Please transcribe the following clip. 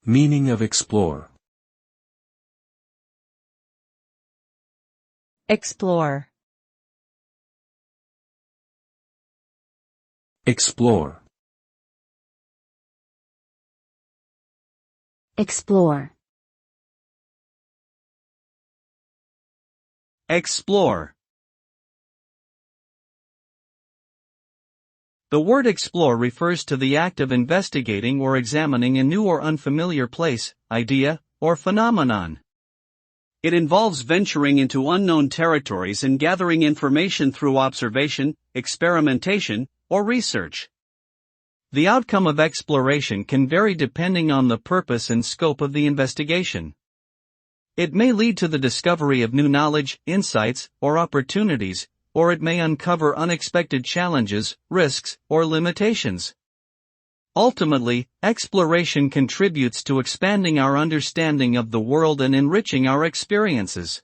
Meaning of explore. Explore. Explore. Explore. Explore. The word explore refers to the act of investigating or examining a new or unfamiliar place, idea, or phenomenon. It involves venturing into unknown territories and gathering information through observation, experimentation, or research. The outcome of exploration can vary depending on the purpose and scope of the investigation. It may lead to the discovery of new knowledge, insights, or opportunities, or it may uncover unexpected challenges, risks, or limitations. Ultimately, exploration contributes to expanding our understanding of the world and enriching our experiences.